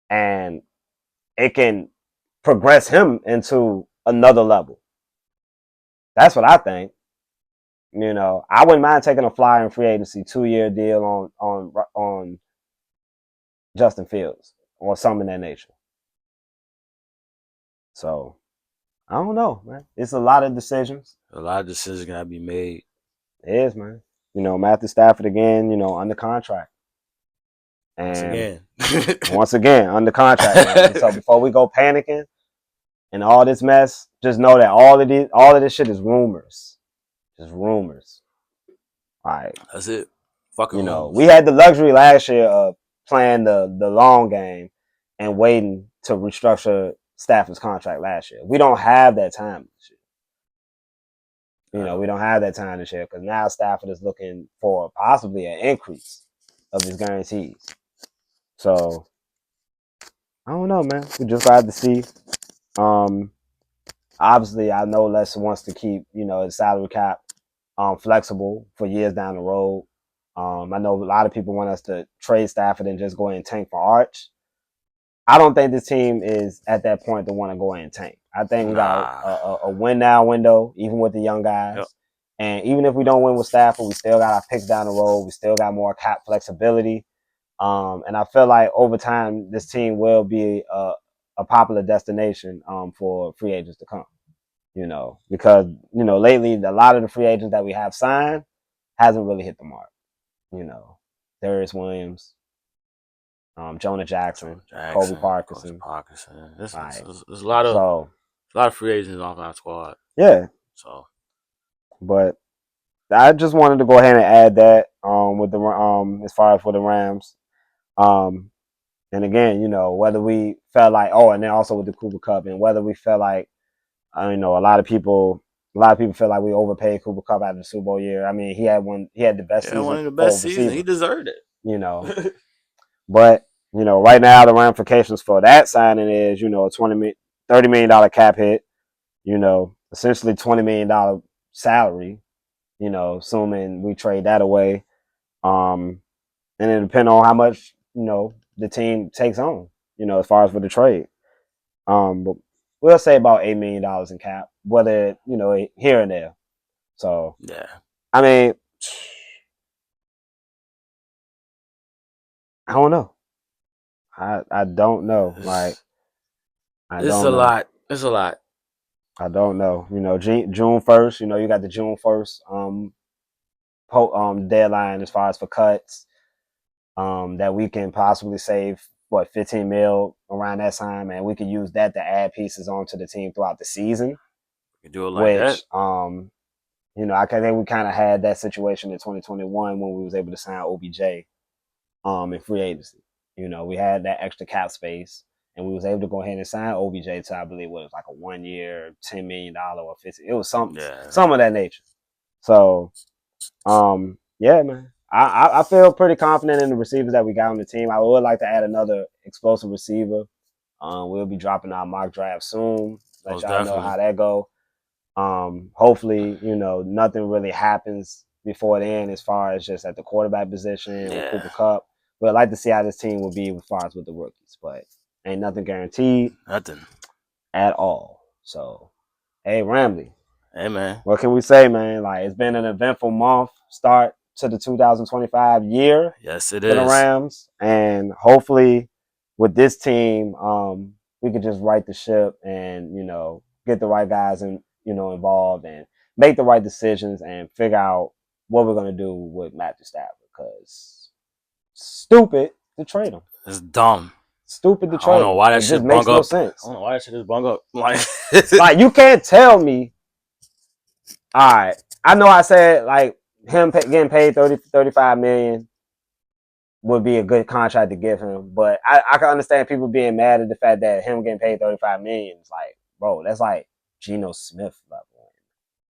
And it can progress him into another level. That's what I think. I wouldn't mind taking a flyer in free agency, 2-year deal on Justin Fields or something in that nature. So I don't know, man. It's a lot of decisions. A lot of decisions gotta be made. It is, man. Matthew Stafford again, under contract. And once again, under contract. Man. So before we go panicking and all this mess, just know that all of this shit is rumors. Just rumors. All right. That's it. Fucking rumors. We had the luxury last year of playing the long game and waiting to restructure Stafford's contract last year. We don't have that time this year. We don't have that time this year because now Stafford is looking for possibly an increase of his guarantees. So, I don't know, man. We just got to see. Obviously, I know Les wants to keep, the salary cap flexible for years down the road. I know a lot of people want us to trade Stafford and just go ahead and tank for Arch. I don't think this team is at that point to want to go ahead and tank. I think we got a win now window, even with the young guys. Yep. And even if we don't win with Stafford, we still got our picks down the road. We still got more cap flexibility. And I feel like over time, this team will be a popular destination for free agents to come. Because lately a lot of the free agents that we have signed hasn't really hit the mark. Darius Williams, Jonah Jackson, Kobe Parkinson. There's a lot of free agents off our squad. Yeah. So, but I just wanted to go ahead and add that with the as far as for the Rams. And again, whether we felt like and then also with the Cooper Kupp, and whether we felt like a lot of people feel like we overpaid Cooper Kupp after the Super Bowl year. I mean, he had the best season. One of the best seasons. He deserved it. But right now the ramifications for that signing is a $30 million cap hit. Essentially $20 million salary. Assuming we trade that away. And it depends on how much the team takes on. As far as for the trade. But we'll say about $8 million in cap, whether here and there. So yeah, I mean, I don't know. I don't know. Like, it's a lot. It's a lot. I don't know. June 1st. You got the June 1st deadline as far as for cuts. That we can possibly save 15 mil around that time, and we could use that to add pieces onto the team throughout the season. You do it like that. I think we kind of had that situation in 2021 when we was able to sign OBJ in free agency. We had that extra cap space, and we was able to go ahead and sign OBJ to, I believe, what was like a 1 year, $10 million or 50. It was some of that nature. So, yeah, man. I feel pretty confident in the receivers that we got on the team. I would like to add another explosive receiver. We'll be dropping our mock draft soon. Let y'all know how that go. Hopefully, nothing really happens before then as far as just at the quarterback position or Cooper Kupp. But I'd like to see how this team will be as far as with the rookies. But ain't nothing guaranteed. Nothing. At all. So, hey, Ramley. Hey, man. What can we say, man? Like, it's been an eventful month start to the 2025 year. Yes, it is. For the Rams. And hopefully with this team, we could just right the ship and, get the right guys involved and make the right decisions and figure out what we're going to do with Matthew Stafford. Because stupid to trade him. It's dumb. Stupid to trade him. I don't know why that shit makes no up. sense. I don't know why that shit just bung up. Like, you can't tell me. All right. I know I said, like, him getting paid 35 million would be a good contract to give him, but I can understand people being mad at the fact that him getting paid 35 million is like, bro, that's like Geno Smith level.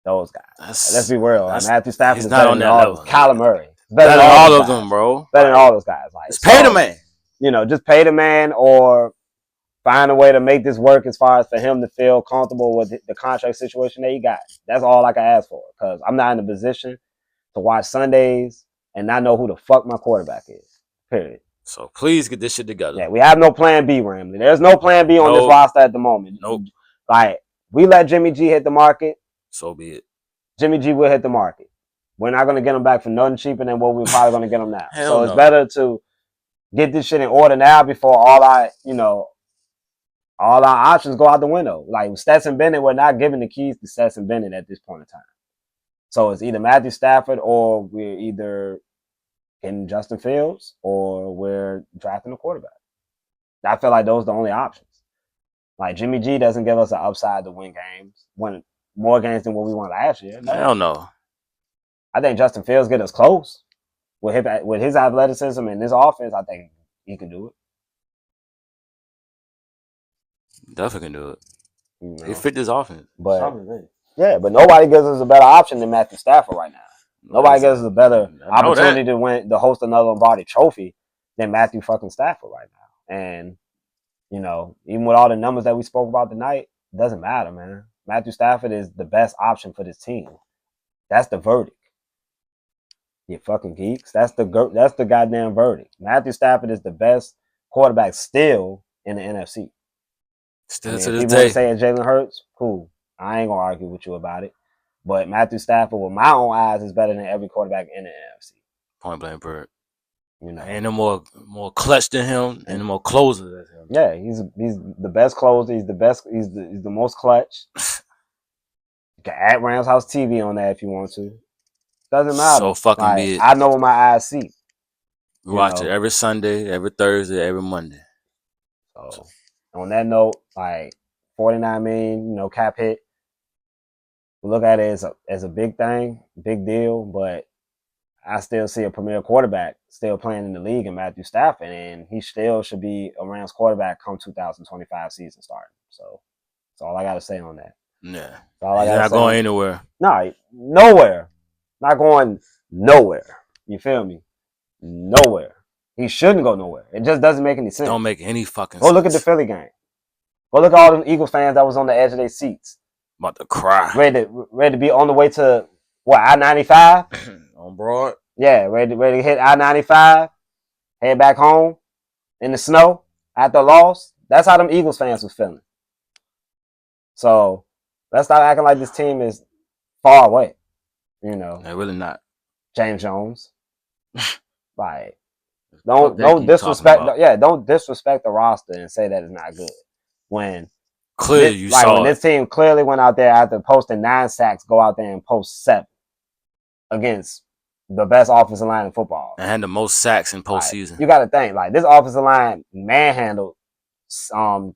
Those guys. Let's be real. Matthew Stafford is better than all those. Kyler Murray. Better than all of them, bro. Better than all those guys. Like, just pay the man. Just pay the man or find a way to make this work as far as for him to feel comfortable with the contract situation that he got. That's all I can ask for, because I'm not in a position to watch Sundays and not know who the fuck my quarterback is. Period. So please get this shit together. Yeah, we have no plan B, Ramley. There's no plan B on this roster at the moment. Nope. Like, we let Jimmy G hit the market. So be it. Jimmy G will hit the market. We're not going to get him back for nothing cheaper than what we're probably going to get him now. So it's better to get this shit in order now before all our options go out the window. Like, Stetson Bennett, we're not giving the keys to Stetson Bennett at this point in time. So it's either Matthew Stafford or we're either getting Justin Fields or we're drafting a quarterback. I feel like those are the only options. Like, Jimmy G doesn't give us an upside to win games, win more games than what we won last year. No. Hell no. I think Justin Fields get us close. With his athleticism and his offense, I think he can do it. Definitely can do it. He fit this offense. But nobody gives us a better option than Matthew Stafford right now. Nobody gives us a better opportunity to host another Lombardi Trophy than Matthew fucking Stafford right now. And, even with all the numbers that we spoke about tonight, it doesn't matter, man. Matthew Stafford is the best option for this team. That's the verdict. You fucking geeks. That's the goddamn verdict. Matthew Stafford is the best quarterback still in the NFC. Still to If this people want day. to say it's Jalen Hurts, cool. I ain't gonna argue with you about it. But Matthew Stafford, with my own eyes, is better than every quarterback in the NFC. Point blank bird. You know, And the more clutch than him, and the more closers than him. yeah, he's the best closer. He's the best. He's the most clutch. You can add Rams House TV on that if you want to. Doesn't matter. So fucking Like, be it. I know what my eyes see. We watch it every Sunday, every Thursday, every Monday. So on that note, like 49 million, cap hit. We look at it as a big thing, big deal, but I still see a premier quarterback still playing in the league in Matthew Stafford, and he still should be a Rams quarterback come 2025 season starting. So that's all I got to say on that. Yeah. He's not going anywhere. No, nowhere. Not going nowhere. You feel me? Nowhere. He shouldn't go nowhere. It just doesn't make any sense. Don't make any fucking sense. Go look at the Philly game. Go look at all them Eagles fans that was on the edge of their seats. About to cry. Ready to be on the way to, what, I-95? On Broad? Yeah, ready to hit I-95, head back home in the snow after a loss. That's how them Eagles fans was feeling. So let's stop acting like this team is far away. They're really not. James Jones. Like, don't disrespect. Don't disrespect the roster and say that it's not good. When clearly when this team clearly went out there after posting 9 sacks, go out there and post 7 against the best offensive line in football. And had the most sacks in postseason. Like, you got to think, like, this offensive line manhandled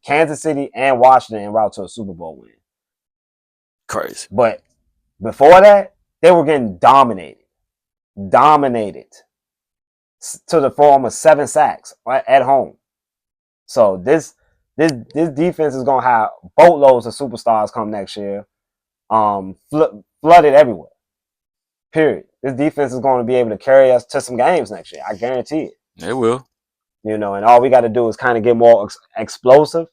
Kansas City and Washington en route to a Super Bowl win. Crazy. But before that, they were getting dominated to the form of 7 sacks at home. So this defense is gonna have boatloads of superstars come next year, flooded everywhere. Period. This defense is going to be able to carry us to some games next year. I guarantee it. They will. And all we got to do is kind of get more explosive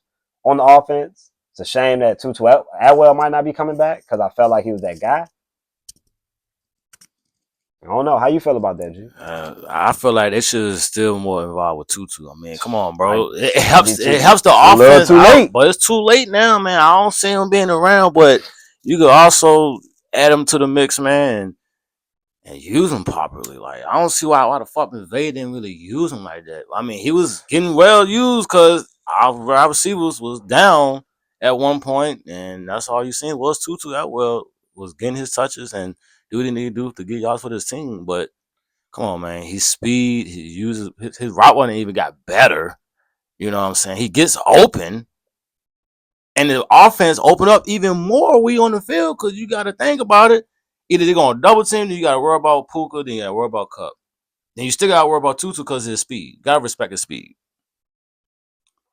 on the offense. It's a shame that Tutu Atwell might not be coming back because I felt like he was that guy. I don't know. How you feel about that, G? I feel like they should have still more involved with Tutu. I mean, come on, bro. It helps the offense. Too late. But it's too late now, man. I don't see him being around, but you could also add him to the mix, man, and use him properly. Like, I don't see why the fuck McVay didn't really use him like that. I mean, he was getting well used because our receivers was down at one point, and that's all you seen was Tutu Atwell was getting his touches and do what he need to do to get yards for this team. But come on, man. His speed, he uses his route running even got better. You know what I'm saying? He gets open. And the offense open up even more we on the field because you got to think about it. Either they're going to double team, then you got to worry about Puka, then you got to worry about Kupp. Then you still got to worry about Tutu because of his speed. Got to respect his speed.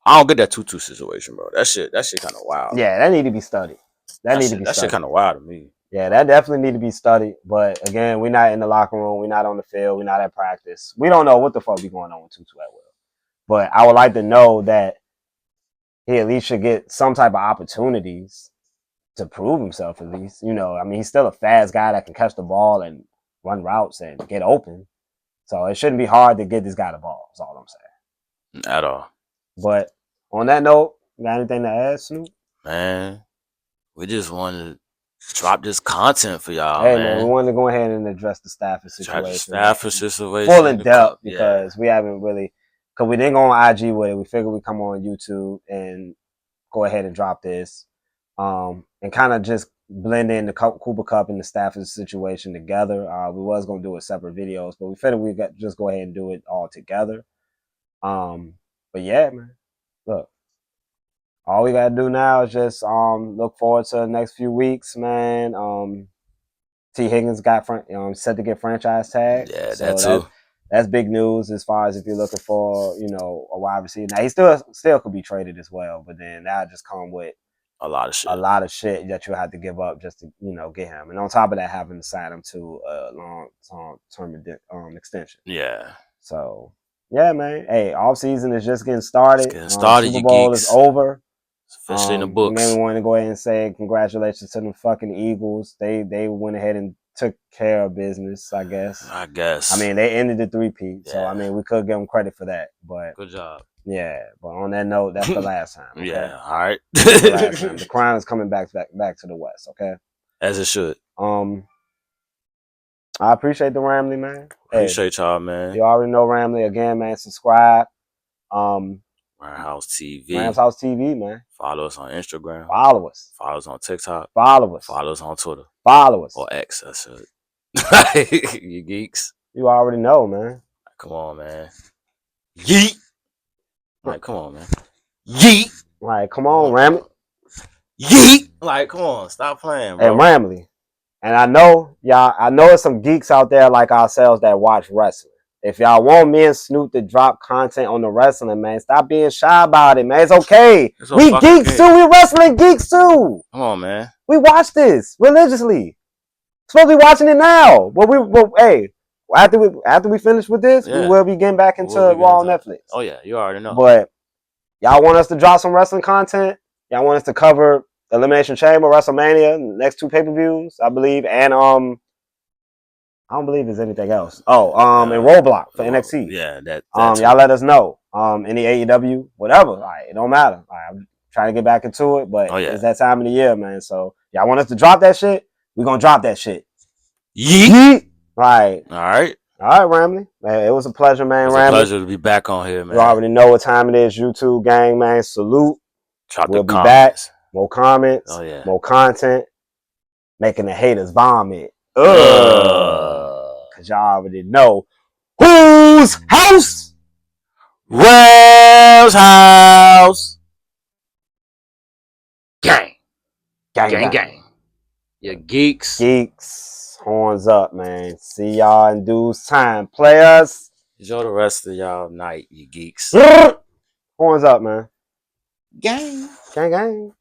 I don't get that Tutu situation, bro. That shit kind of wild. Yeah, that need to be studied. That shit kind of wild to me. Yeah, that definitely need to be studied. But again, we're not in the locker room. We're not on the field. We're not at practice. We don't know what the fuck be going on with Tutu Atwell. But I would like to know that he at least should get some type of opportunities to prove himself at least. I mean, he's still a fast guy that can catch the ball and run routes and get open. So it shouldn't be hard to get this guy the ball, is all I'm saying. At all. But on that note, you got anything to add, Snoop? Man, we just wanted to drop this content for y'all, Hey, man, we wanted to go ahead and address the Stafford situation. Full in depth because we haven't really, because we didn't go on IG with it. We figured we'd come on YouTube and go ahead and drop this and kind of just blend in the Cooper Kupp and the Stafford situation together. We was going to do it separate videos, but we figured we'd just go ahead and do it all together. But yeah, man, look, all we got to do now is just look forward to the next few weeks, man. T. Higgins got set to get franchise tag. Yeah, so that too. That's big news as far as if you're looking for, a wide receiver. Now, he still could be traded as well, but then that just come with a lot of shit that you have to give up just to, get him. And on top of that, having to sign him to a long-term extension. Yeah. So, yeah, man. Hey, off season is just getting started. Super Bowl is over. It's officially in the books. Maybe we want to go ahead and say congratulations to the fucking Eagles. They went ahead and took care of business, I guess. I guess. I mean, they ended the three-peat, so Yeah. I mean, we could give them credit for that. But good job. yeah, but on that note, that's the last time. Okay? Yeah, all right. That's the last time. The crown is coming back to the West. Okay. As it should. I appreciate the Ramley, man. Appreciate y'all, man. You already know Ramley. Again, man, subscribe. Ramshousetv. Ramshousetv, man. Follow us on Instagram. Follow us. Follow us on TikTok. Follow us. Follow us on Twitter. Follow us. Or X, I should. You geeks. You already know, man. Come on, man. Yeet. Like, come on, man. Yeet. Like, come on, Ramley. Yeet. Like, come on. Stop playing, bro. Hey, Ramley. And I know there's some geeks out there like ourselves that watch wrestling. If y'all want me and Snoop to drop content on the wrestling, man, stop being shy about it, man. It's okay. We geeks too. We wrestling geeks too. Come on, man. We watch this religiously. Supposed to be watching it now. But hey, after we finish with this, we will be getting back into Raw on Netflix. Oh yeah, you already know. But y'all want us to drop some wrestling content? Y'all want us to cover Elimination Chamber, WrestleMania, next 2 pay-per-views, I believe, and I don't believe there's anything else. And Roadblock for NXT. Yeah, that y'all let us know. Any AEW, whatever. It don't matter. I'm trying to get back into it, but it's that time of the year, man. So y'all want us to drop that shit? We're gonna drop that shit. Yeet. Right. All right. All right, Ramley. Man, it was a pleasure, man. It's a pleasure to be back on here, man. You already know what time it is. YouTube gang, man. Salute. We'll be back. More comments. Oh, yeah. More content. Making the haters vomit. Cause y'all already know whose house? Ram's house. Gang. Gang. You geeks. Geeks. Horns up, man. See y'all in due time. Players. Enjoy the rest of y'all night, you geeks. Horns up, man. Gang. Gang.